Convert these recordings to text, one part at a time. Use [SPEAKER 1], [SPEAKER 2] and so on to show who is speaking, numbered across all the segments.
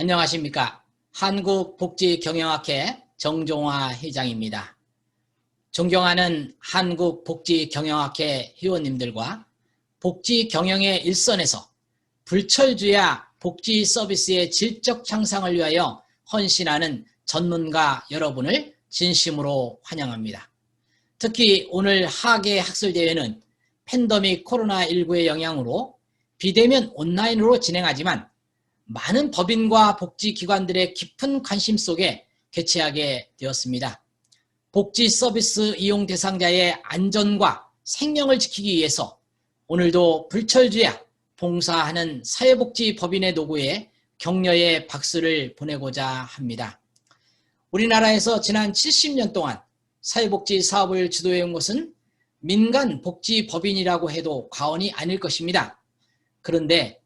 [SPEAKER 1] 안녕하십니까. 한국복지경영학회 정종화 회장입니다. 존경하는 한국복지경영학회 회원님들과 복지경영의 일선에서 불철주야 복지 서비스의 질적 향상을 위하여 헌신하는 전문가 여러분을 진심으로 환영합니다. 특히 오늘 하계 학술대회는 팬데믹 코로나19의 영향으로 비대면 온라인으로 진행하지만 많은 법인과 복지기관들의 깊은 관심 속에 개최하게 되었습니다. 복지 서비스 이용 대상자의 안전과 생명을 지키기 위해서 오늘도 불철주야 봉사하는 사회복지법인의 노고에 격려의 박수를 보내고자 합니다. 우리나라에서 지난 70년 동안 사회복지 사업을 주도해온 것은 민간 복지법인이라고 해도 과언이 아닐 것입니다. 그런데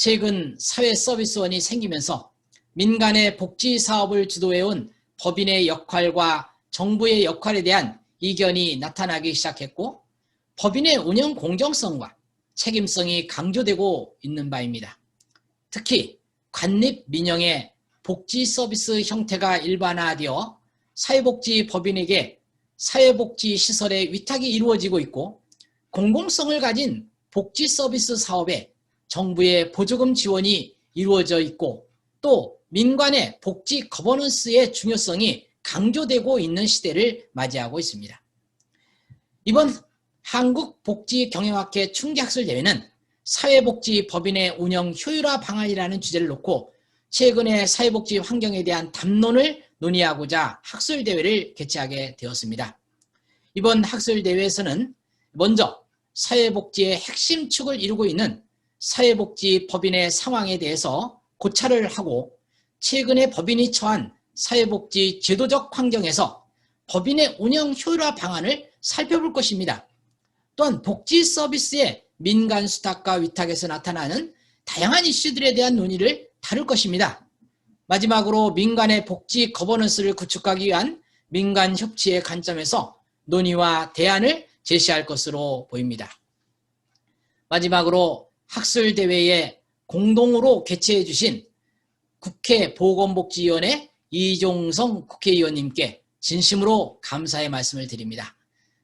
[SPEAKER 1] 최근 사회서비스원이 생기면서 민간의 복지 사업을 주도해온 법인의 역할과 정부의 역할에 대한 이견이 나타나기 시작했고 법인의 운영 공정성과 책임성이 강조되고 있는 바입니다. 특히 관립 민영의 복지 서비스 형태가 일반화되어 사회복지법인에게 사회복지 시설의 위탁이 이루어지고 있고 공공성을 가진 복지 서비스 사업에 정부의 보조금 지원이 이루어져 있고 또 민간의 복지 거버넌스의 중요성이 강조되고 있는 시대를 맞이하고 있습니다. 이번 한국복지경영학회 충기학술대회는 사회복지법인의 운영 효율화 방안이라는 주제를 놓고 최근의 사회복지 환경에 대한 담론을 논의하고자 학술대회를 개최하게 되었습니다. 이번 학술대회에서는 먼저 사회복지의 핵심 축을 이루고 있는 사회복지법인의 상황에 대해서 고찰을 하고 최근에 법인이 처한 사회복지 제도적 환경에서 법인의 운영 효율화 방안을 살펴볼 것입니다. 또한 복지 서비스의 민간 수탁과 위탁에서 나타나는 다양한 이슈들에 대한 논의를 다룰 것입니다. 마지막으로 민간의 복지 거버넌스를 구축하기 위한 민간 협치의 관점에서 논의와 대안을 제시할 것으로 보입니다. 마지막으로 학술대회에 공동으로 개최해 주신 국회 보건복지위원회 이종성 국회의원님께 진심으로 감사의 말씀을 드립니다.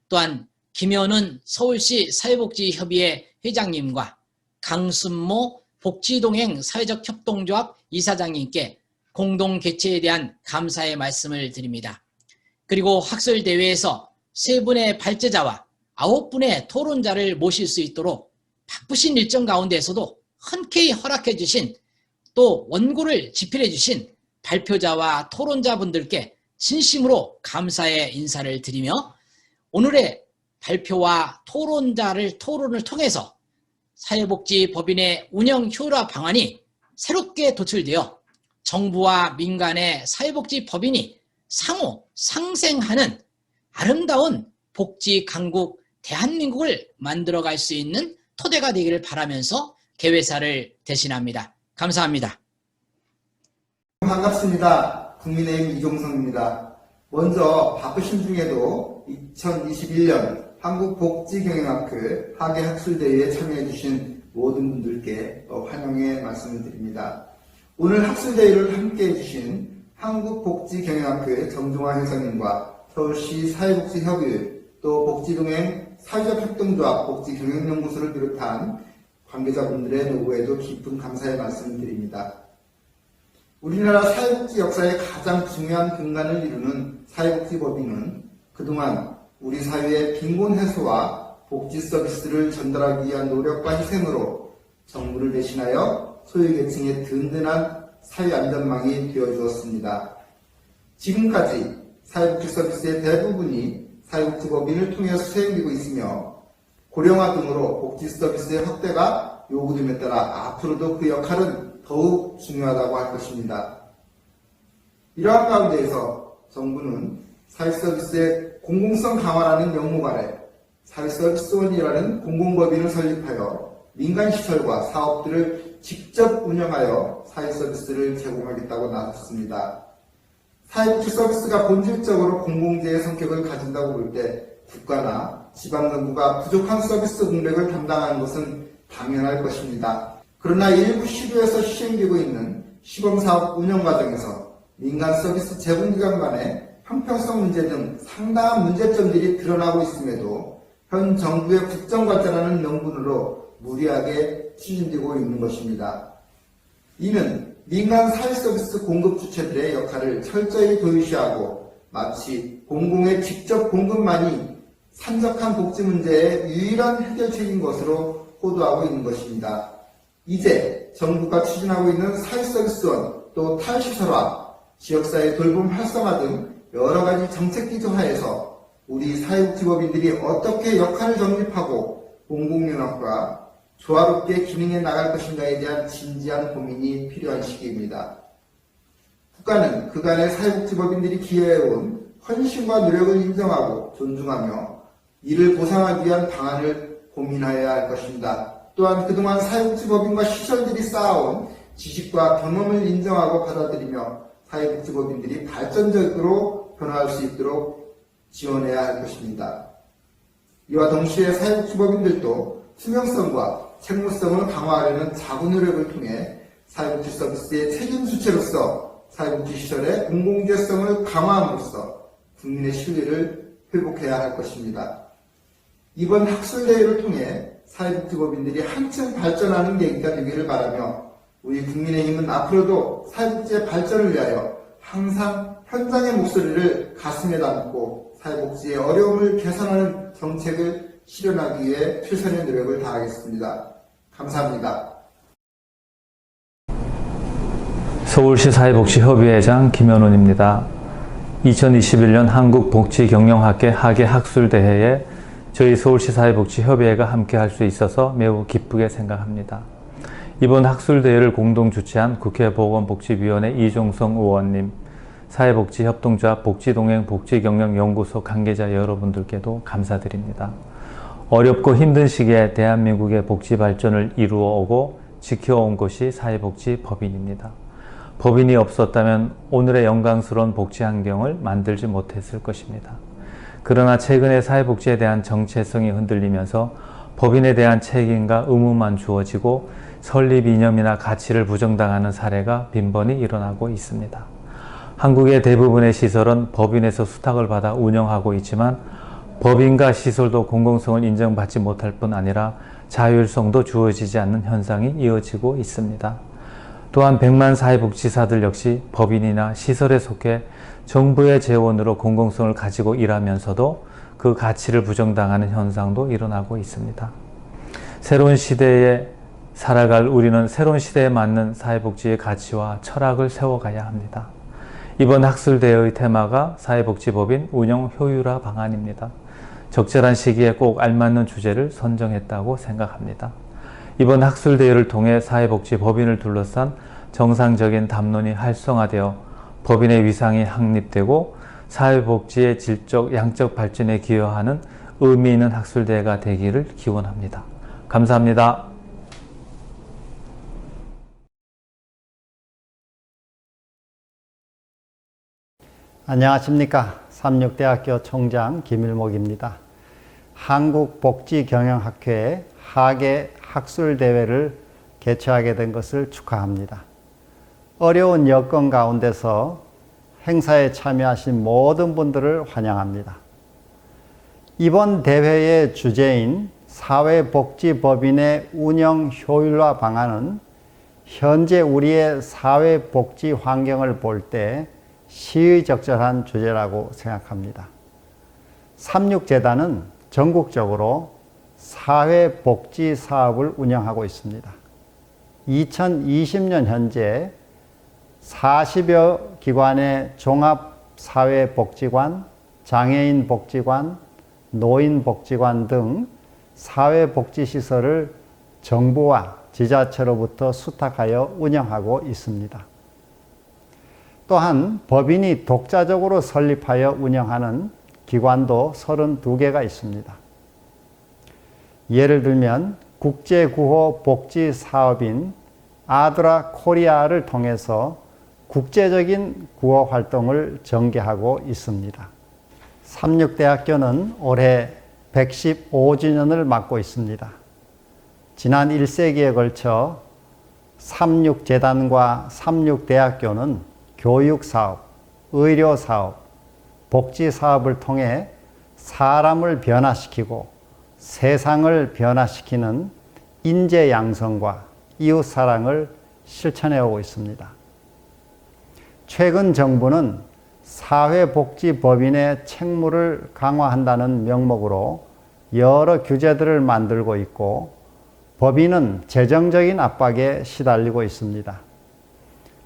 [SPEAKER 1] 또한 김현은 서울시 사회복지협의회 회장님과 강순모 복지동행 사회적협동조합 이사장님께 공동 개최에 대한 감사의 말씀을 드립니다. 그리고 학술대회에서 3분의 발제자와 9분의 토론자를 모실 수 있도록 바쁘신 일정 가운데에서도 흔쾌히 허락해 주신 또 원고를 집필해 주신 발표자와 토론자분들께 진심으로 감사의 인사를 드리며 오늘의 발표와 토론을 통해서 사회복지법인의 운영 효율화 방안이 새롭게 도출되어 정부와 민간의 사회복지법인이 상호 상생하는 아름다운 복지 강국 대한민국을 만들어갈 수 있는 토대가 되기를 바라면서 개회사를 대신합니다. 감사합니다.
[SPEAKER 2] 반갑습니다. 국민의힘 이종성입니다. 먼저 바쁘신 중에도 2021년 한국복지경영학회 하계학술대회에 참여해주신 모든 분들께 환영의 말씀을 드립니다. 오늘 학술대회를 함께해 주신 한국복지경영학회 정종화 회장님과 서울시 사회복지협의회 또 복지동행 사회적협동조합 복지경영연구소를 비롯한 관계자분들의 노고에도 깊은 감사의 말씀을 드립니다. 우리나라 사회복지 역사의 가장 중요한 근간을 이루는 사회복지법인은 그동안 우리 사회의 빈곤 해소와 복지 서비스를 전달하기 위한 노력과 희생으로 정부를 대신하여 소유계층의 든든한 사회 안전망이 되어주었습니다. 지금까지 사회복지 서비스의 대부분이 사회복지법인을 통해서 수행되고 있으며 고령화 등으로 복지 서비스의 확대가 요구됨에 따라 앞으로도 그 역할은 더욱 중요하다고 할 것입니다. 이러한 가운데에서 정부는 사회서비스의 공공성 강화라는 명목 아래 사회서비스원이라는 공공법인을 설립하여 민간시설과 사업들을 직접 운영하여 사회서비스를 제공하겠다고 나섰습니다. 사회복지 서비스가 본질적으로 공공재의 성격을 가진다고 볼 때 국가나 지방정부가 부족한 서비스 공백을 담당하는 것은 당연할 것입니다. 그러나 일부 시도에서 시행되고 있는 시범사업 운영 과정에서 민간 서비스 제공기관 간의 형평성 문제 등 상당한 문제점들이 드러나고 있음에도 현 정부의 국정과제라는 명분으로 무리하게 추진되고 있는 것입니다. 이는 민간 사회서비스 공급 주체들의 역할을 철저히 도외시하고 마치 공공의 직접 공급만이 산적한 복지 문제의 유일한 해결책인 것으로 호도하고 있는 것입니다. 이제 정부가 추진하고 있는 사회서비스원 또 탈시설화, 지역사회 돌봄 활성화 등 여러 가지 정책 기조 하에서 우리 사회복지법인들이 어떻게 역할을 정립하고 공공연합과 조화롭게 기능해 나갈 것인가에 대한 진지한 고민이 필요한 시기입니다. 국가는 그간의 사회복지법인들이 기여해온 헌신과 노력을 인정하고 존중하며 이를 보상하기 위한 방안을 고민하여야 할 것입니다. 또한 그동안 사회복지법인과 시설들이 쌓아온 지식과 경험을 인정하고 받아들이며 사회복지법인들이 발전적으로 변화할 수 있도록 지원해야 할 것입니다. 이와 동시에 사회복지법인들도 투명성과 책무성을 강화하려는 자구 노력을 통해 사회복지 서비스의 책임 주체로서 사회복지시설의 공공재성을 강화함으로써 국민의 신뢰를 회복해야 할 것입니다. 이번 학술대회를 통해 사회복지법인들이 한층 발전하는 계기가 되기를 바라며 우리 국민의힘은 앞으로도 사회복지의 발전을 위하여 항상 현장의 목소리를 가슴에 담고 사회복지의 어려움을 개선하는 정책을 실현하기 위해 최선의 노력을 다하겠습니다. 감사합니다.
[SPEAKER 3] 서울시 사회복지협의회장 김현훈입니다. 2021년 한국복지경영학회 학예 학술대회에 저희 서울시 사회복지협의회가 함께할 수 있어서 매우 기쁘게 생각합니다. 이번 학술대회를 공동 주최한 국회 보건복지위원회 이종성 의원님, 사회복지협동조합 복지동행 복지경영연구소 관계자 여러분들께도 감사드립니다. 어렵고 힘든 시기에 대한민국의 복지 발전을 이루어오고 지켜온 것이 사회복지법인입니다. 법인이 없었다면 오늘의 영광스러운 복지 환경을 만들지 못했을 것입니다. 그러나 최근에 사회복지에 대한 정체성이 흔들리면서 법인에 대한 책임과 의무만 주어지고 설립 이념이나 가치를 부정당하는 사례가 빈번히 일어나고 있습니다. 한국의 대부분의 시설은 법인에서 수탁을 받아 운영하고 있지만 법인과 시설도 공공성을 인정받지 못할 뿐 아니라 자율성도 주어지지 않는 현상이 이어지고 있습니다. 또한 100만 사회복지사들 역시 법인이나 시설에 속해 정부의 재원으로 공공성을 가지고 일하면서도 그 가치를 부정당하는 현상도 일어나고 있습니다. 새로운 시대에 살아갈 우리는 새로운 시대에 맞는 사회복지의 가치와 철학을 세워가야 합니다. 이번 학술대회의 테마가 사회복지법인 운영 효율화 방안입니다. 적절한 시기에 꼭 알맞는 주제를 선정했다고 생각합니다. 이번 학술대회를 통해 사회복지법인을 둘러싼 정상적인 담론이 활성화되어 법인의 위상이 확립되고 사회복지의 질적, 양적 발전에 기여하는 의미 있는 학술대회가 되기를 기원합니다. 감사합니다.
[SPEAKER 4] 안녕하십니까. 삼육대학교 총장 김일목입니다. 한국복지경영학회 학예 학술대회를 개최하게 된 것을 축하합니다. 어려운 여건 가운데서 행사에 참여하신 모든 분들을 환영합니다. 이번 대회의 주제인 사회복지법인의 운영 효율화 방안은 현재 우리의 사회복지 환경을 볼 때 시의적절한 주제라고 생각합니다. 삼육재단은 전국적으로 사회복지 사업을 운영하고 있습니다. 2020년 현재 40여 기관의 종합사회복지관, 장애인복지관, 노인복지관 등 사회복지시설을 정부와 지자체로부터 수탁하여 운영하고 있습니다. 또한 법인이 독자적으로 설립하여 운영하는 기관도 32개가 있습니다. 예를 들면 국제구호 복지사업인 아드라 코리아를 통해서 국제적인 구호 활동을 전개하고 있습니다. 삼육대학교는 올해 115주년을 맞고 있습니다. 지난 1세기에 걸쳐 삼육재단과 삼육대학교는 교육사업, 의료사업, 복지사업을 통해 사람을 변화시키고 세상을 변화시키는 인재 양성과 이웃사랑을 실천해 오고 있습니다. 최근 정부는 사회복지법인의 책무를 강화한다는 명목으로 여러 규제들을 만들고 있고 법인은 재정적인 압박에 시달리고 있습니다.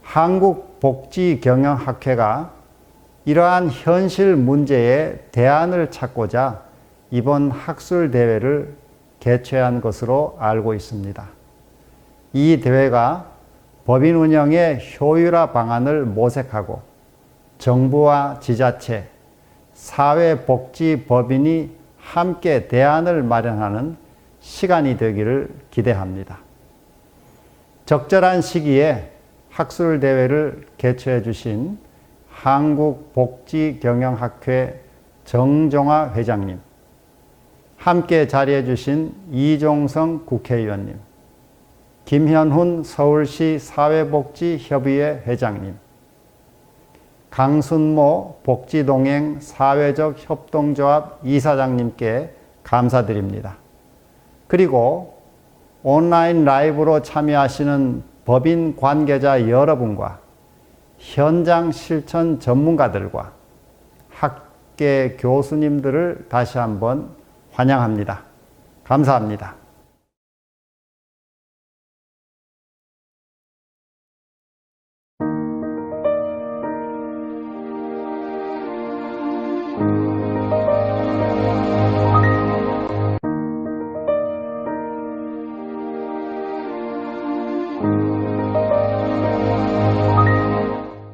[SPEAKER 4] 한국복지경영학회가 이러한 현실 문제에 대안을 찾고자 이번 학술대회를 개최한 것으로 알고 있습니다. 이 대회가 법인 운영의 효율화 방안을 모색하고 정부와 지자체, 사회복지법인이 함께 대안을 마련하는 시간이 되기를 기대합니다. 적절한 시기에 학술대회를 개최해 주신 한국복지경영학회 정종화 회장님, 함께 자리해 주신 이종성 국회의원님, 김현훈 서울시 사회복지협의회 회장님, 강순모 복지동행 사회적 협동조합 이사장님께 감사드립니다. 그리고 온라인 라이브로 참여하시는 법인 관계자 여러분과 현장 실천 전문가들과 학계 교수님들을 다시 한번 환영합니다. 감사합니다.